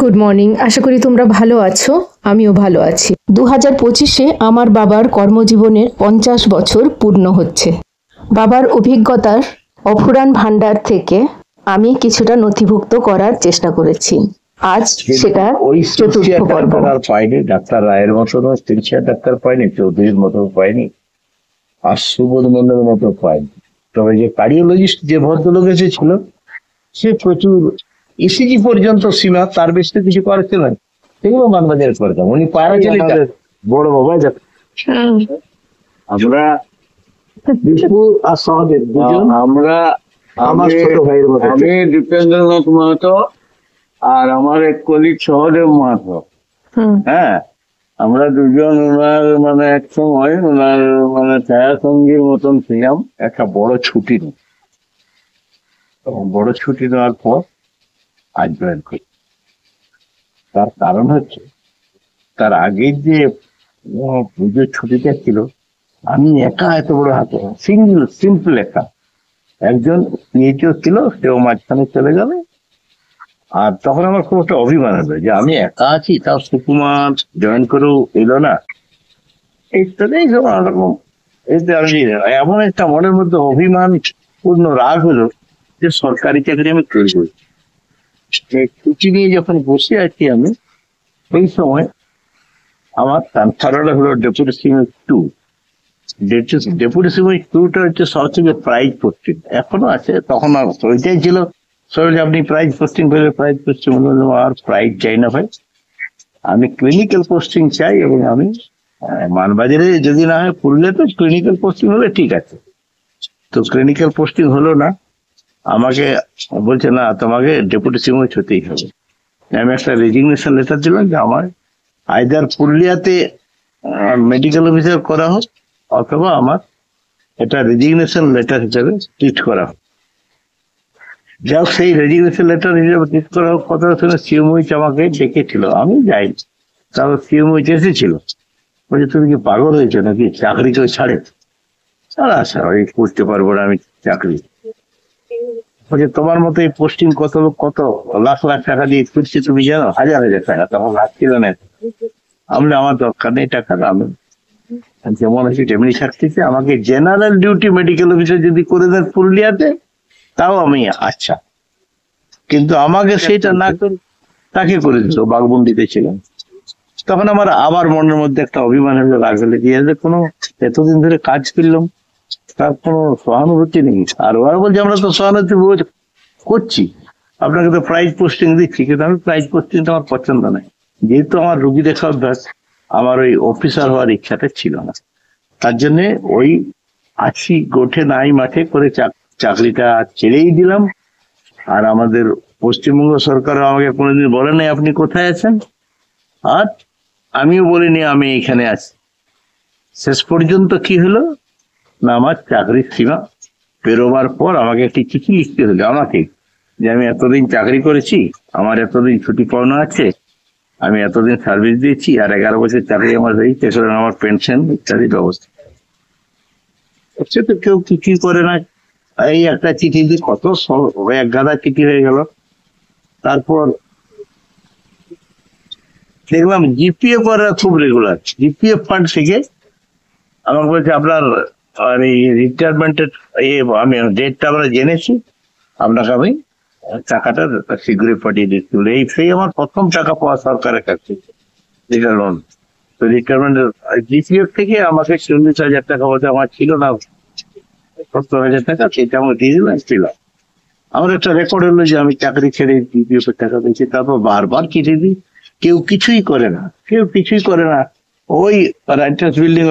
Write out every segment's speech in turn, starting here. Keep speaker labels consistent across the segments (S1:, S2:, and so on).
S1: Good morning. আশা করি তোমরা ভালো আছো, আমিও ভালো আছি। 2025-এ আমার বাবার কর্মজীবনের 50 বছর পূর্ণ হচ্ছে। বাবার অভিজ্ঞতার অফুরান ভান্ডার থেকে আমি কিছুটা নথিভুক্ত করার চেষ্টা করেছি। আজ সেটা চতুর্থ পর্ব।
S2: আর পাইনি, ডাক্তার রায়ের মতো সিনসিয়ার ডাক্তার পাইনি, চৌধুরীর মতো পাইনি, আর সুবোধ মন্ডলের মতো পাইনি। তবে যে কার্ডিওলজিস্ট যে ভদ্রলোক এসেছিল সে প্রচুর ইসিজি পর্যন্ত ছিল, তার বেশি কিছু করেছিল না, সেগুলো মানবাজার করতাম। উনি পায়রা বড় বাবা আমরা বিষ্ণু আর সহদেব দুজন, আমরা আমার ছোট ভাইয়ের মতো। আমি দীপেন্দ্রনাথ মাহাতো আর আমার এক কলিগ সহদেব মাহাতো। হ্যাঁ, আমরা দুজন ওনার মানে এক সময় ওনার মানে ছায়া সঙ্গীর মতন ছিলাম। একটা বড় ছুটি নেই, বড় ছুটি নেওয়ার পর আজ জয়েন করি। তার কারণ হচ্ছে তার আগের যে পুজোর ছুটিটা ছিল, আমি একা এত বড় হাতে সিম্পল একা, একজন পিএইচও ছিল, সেও মাঝখানে চলে গেল। আর তখন আমার খুব একটা অভিমান হলো যে আমি একা আছি, তাও সুকুমার জয়েন করেও এলো না। ইত্যাদি এমন একটা মনের মধ্যে অভিমান পূর্ণ রাগ হলো যে সরকারি চাকরি আমি করবো। ছুটি নিয়ে যখন বসে আছি আমি, এই সময় আমার ট্রান্সফার হলো ডেপুটি সিএম 2। ডেপুটি সিএম 2টা হচ্ছে সব থেকে প্রাইজ পোস্টিং, এখনো আছে, তখন আর ওইটাই ছিল। সবাই আপনি প্রাইজ পোস্টিং পেলে প্রাইজ পোস্টিং, আর প্রাইজ চাই না ভাই, আমি ক্লিনিক্যাল পোস্টিং চাই। এবং আমি মানবাজারে যদি না হয় পুরুলিয়াতে ক্লিনিক্যাল পোস্টিং হলে ঠিক আছে, তো ক্লিনিক্যাল পোস্টিং হলো না। আমাকে বলছে না, তোমাকে ডেপুটি সিএম হতেই হবে। আমি একটা রেজিগনেশন লেটার দিলাম যে আমার আইদার পুরুলিয়াতে মেডিকেল অফিসার করা হোক, অথবা আমার এটা রেজিগনেশন লেটার হিসেবে ট্রিট করা হোক। যাও, সেই রেজিগনেশন লেটার হিসেবে ট্রিট করা হোক কথা শুনে সিএমওইচ আমাকে ডেকেছিল, আমি যাইনি। তারপর সিএমওইচ এসেছিল, বলছে তুমি কি পাগল হয়েছো নাকি, চাকরি কেউ ছাড়ে? আচ্ছা, ওই করতে পারবো না আমি চাকরি। বলছে তোমার মতো এই পোস্টিং কত কত লাখ লাখ টাকা দিয়ে করছে তুমি জানো, হাজার হাজার টাকা, তখন লাখ ছিল না। আমার দরকার নেই টাকা, আমি যেমন হচ্ছে তেমনি থাকতেছে, আমাকে জেনারেল ডিউটি মেডিকেল অফিসার যদি করে দেন পুরুলিয়াতে তাও আমি আচ্ছা, কিন্তু আমাকে সেইটা না করে তাকে করে দিত, বাঘবন্দিতে ছিলাম। তখন আমার আবার মনের মধ্যে একটা অভিমান হলো, লাগলে যে কোনো এতদিন ধরে কাজ করলাম, তার কোনো সহানুভূতি নেই। আর ওরা বলছে আমরা তো সহানুভূতি করছি, আপনাকে তো প্রাইজ পোস্টিং দিচ্ছি, কিন্তু আমি প্রাইজ পোস্টিংটা আমার পছন্দ নয়। যেহেতু আমার রুগী দেখা অভ্যাস, আমার ওই অফিসার হওয়ার ইচ্ছাটা ছিল না। তার জন্যে ওই আছি গোঠে নাই মাঠে করে চাকরিটা ছেড়েই দিলাম। আর আমাদের পশ্চিমবঙ্গ সরকার আমাকে কোনোদিন বলে নাই আপনি কোথায় আছেন, আর আমিও বলিনি আমি এখানে আছি। শেষ পর্যন্ত কি হলো না, আমার চাকরির সীমা পেরোবার পর আমাকে একটি চিঠি লিখতে হলো আমাকে, যে আমি এতদিন চাকরি করেছি, আমার এতদিন ছুটি পাওনা আছে, আমি এতদিন সার্ভিস দিয়েছি, আর 11 বছর চাকরি আমার হয়েছে, আমার পেনশন ইত্যাদি ব্যবস্থা হচ্ছে। তো কেউ কিছুই করে না, এই একটা চিঠি দিয়ে কত এক গাদা চিঠি হয়ে গেল। তারপর দেখলাম জিপিএফ করা খুব রেগুলার, জিপিএফ ফান্ড থেকে আমার বলছে আপনার রিটায়ারমেন্টের আমি ডেটটা আমরা জেনেছি, আপনাকে আমি টাকাটা শীঘ্রই পাঠিয়ে দিচ্ছি। সেই আমার প্রথম টাকা পাওয়া সরকারের কাছে, যেটা লোন। তো রিটায়ারমেন্টের জিপিএফ থেকে আমাকে 40,000 টাকা বলতে, আমার ছিল না 70,000 টাকা, সেটা আমাকে দিয়ে দিলাম ছিল। আমার একটা রেকর্ড হলো যে আমি চাকরি ছেড়ে জিপিএফ এর টাকা পেয়েছি। তারপর বারবার চিঠি দিই, কেউ কিছুই করে না, কেউ কিছুই করে না। ওই রাইটার্স বিল্ডিং,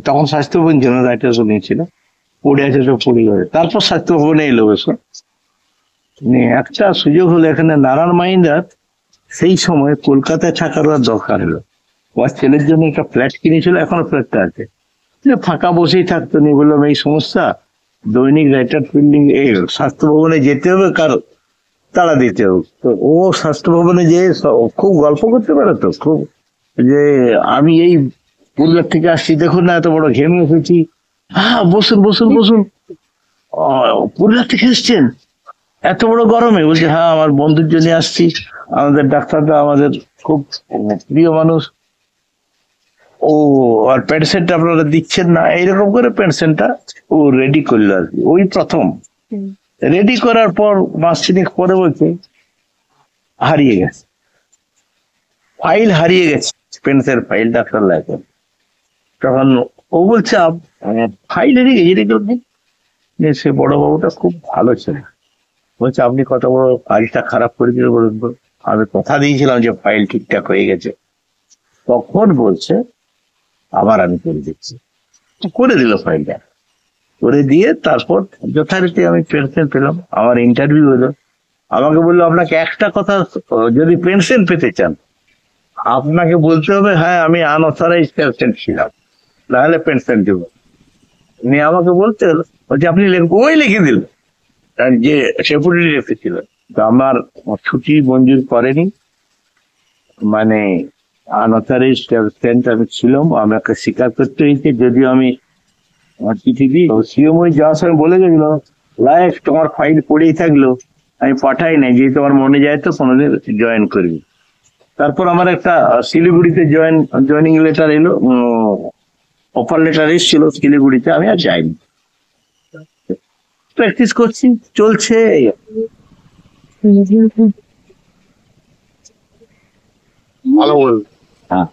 S2: তখন স্বাস্থ্য ভবন ছিল, রাইটার্স বিল্ডিং ছিল, পড়ে আছে, সব পড়ে গেছে। তারপর স্বাস্থ্য ভবনে এলো এসব। একটা সুযোগ হলো এখানে নারায়ণ মাহিন্দার সেই সময় কলকাতায় থাকার দরকার হলো, ওর ছেলের জন্য একটা ফ্ল্যাট কিনেছিল, এখনো ফ্ল্যাটটা আছে, ফাঁকা বসেই থাকতো। নিয়ে বললাম এই সমস্যা, দৈনিক রাইটার্স বিল্ডিং এই স্বাস্থ্য ভবনে যেতে হবে, কারো তাড়া দিতে হবে। তো ও স্বাস্থ্য ভবনে যে খুব গল্প করতে পারে, তো খুব যে আমি এই পুরুলিয়া থেকে আসছি, দেখুন না এত বড় ঘেমে এসেছি। হ্যাঁ বসুন বসুন বসুন, পুরুলিয়া থেকে এসছেন, এত বড় গরমে? বলছে হ্যাঁ, আমার বন্ধুর জন্য আসছি, আমাদের ডাক্তারটা আমাদের খুব প্রিয় মানুষ, ও আর পেনশনটা আপনারা দিচ্ছেন না, এইরকম করে পেনশনটা ও রেডি করলো আর কি, ওই প্রথম রেডি করার পর মাস তিনেক পরে বলছে হারিয়ে গেছে, ফাইল হারিয়ে গেছে, পেনশনের ফাইল ডাক্তার লাগে। তখন ও বলছে ফাইল হারিয়ে গেছে, এটা কেউ নেই। সে বড় বাবুটা খুব ভালো ছিল, বলছে আপনি কত বড় কাজটা খারাপ করে দিলে বলুন তো, আমি কথা দিয়েছিলাম যে ফাইল ঠিকঠাক হয়ে গেছে। তখন বলছে আবার আমি করে দিচ্ছি, করে দিল ফাইলটা, করে দিয়ে তারপর যথারীতি আমি পেনশন পেলাম। আমার ইন্টারভিউ হলো, আমাকে বললো আপনাকে একটা কথা, যদি পেনশন পেতে চান আপনাকে বলতে হবে হ্যাঁ আমি আনঅথরাইজ পেনশন ছিলাম, নাহলে পেনশন দেব। নিয়ে আমাকে বলতে হলো, বলছে আপনি ওই লিখে দিল যে সেপুটি রেখেছিল। তো আমার ছুটি মঞ্জুর করেনি, মানে আনঅথরাইজ পেনশন আমি ছিলাম, আমাকে স্বীকার করতে হয়েছে। যদিও আমি আমার চিঠি দিই, সিএমওই যাওয়ার সময় বলে গেছিল লাইফ তোমার ফাইল পড়েই থাকলো, আমি পাঠাই নাই, যেহেতু আমার মনে যায় তো কোনোদিন জয়েন করবি। তারপর আমার একটা শিলিগুড়িতে জয়েনিং লেটার এলো, অফার লেটার এসেছিল শিলিগুড়িতে, আমি আর যাইনি, প্র্যাকটিস করছি, চলছে। ভালো বল। হ্যাঁ,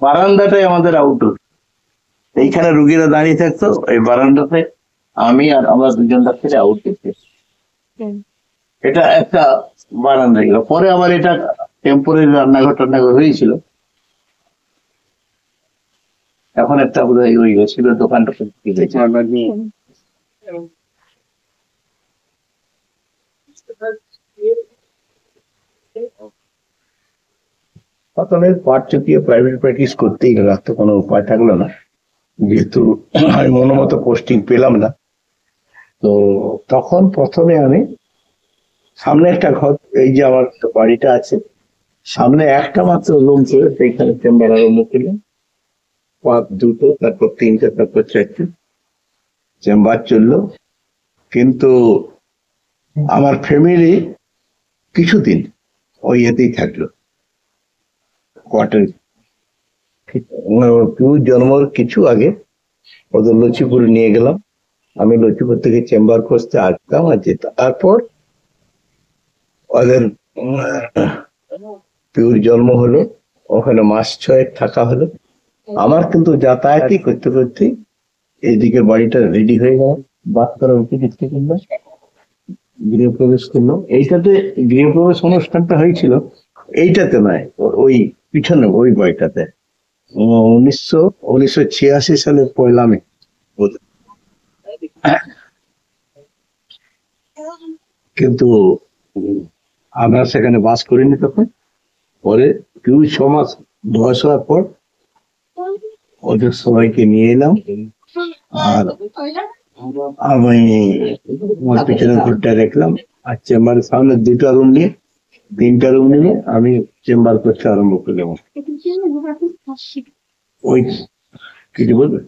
S2: বারান্দাটাই আমাদের আউটডোর, এইখানে রুগীরা দাঁড়িয়ে থাকতো, এই বারান্দাতে আমি আর আমরা দুজন ডাক্তার আউট দেখতে। এটা একটা বারান্দা ছিল, পরে আবার এটা টেম্পোরারি রান্নাঘর হয়েছিল, এখন একটা বোধহয় ওই ছিল দোকানটা প্রথমে পাট চুকিয়ে প্রাইভেট প্র্যাকটিস করতেই গেল, তো কোনো উপায় থাকলো না, যেহেতু আমি মনোমতো পোস্টিং পেলাম না। তো তখন প্রথমে আমি সামনে একটা ঘর, এই যে আমার বাড়িটা আছে সামনে একটা মাত্র রুম ছিল, সেইখানে চেম্বার আরম্ভ করলাম, দুটো, তারপর তিনটে, তারপর চারটে চেম্বার চললো। কিন্তু আমার ফ্যামিলি কিছুদিন ওই এতেই থাকলো, কোয়ার্টার। জন্মর কিছু আগে ওদের লচিপুর নিয়ে গেলাম, আমি লচিপুর থেকে চেম্বার করতে আসতাম আর যেতাম। তারপর ওদের পিউর জন্ম হলো, ওখানে মাস 6 থাকা হলো। আমার কিন্তু যাতায়াতই করতে করতে এইদিকে বাড়িটা রেডি হয়ে গেল, বাস করা উঠে দিচ্ছে কিংবা গৃহপ্রবেশ করলো। এইটাতে গৃহপ্রবেশ অনুষ্ঠানটা হয়েছিল, এইটাতে নয়, ওই পিছনে ওই বাড়িটাতে 1986 সালের 1 মে। কিন্তু আমরা সেখানে বাস করিনি তখন। পরে 6 মাস বয়স হওয়ার পর ওদের সবাইকে নিয়ে এলাম, আর আমি আমার পিছনে ঘরটা রাখলাম, আর চেম্বারের সামনে 2টা রুম নিয়ে 3টা রুম নিয়ে আমি চেম্বার করতে আরম্ভ করলাম। ওই কিছু বলবে?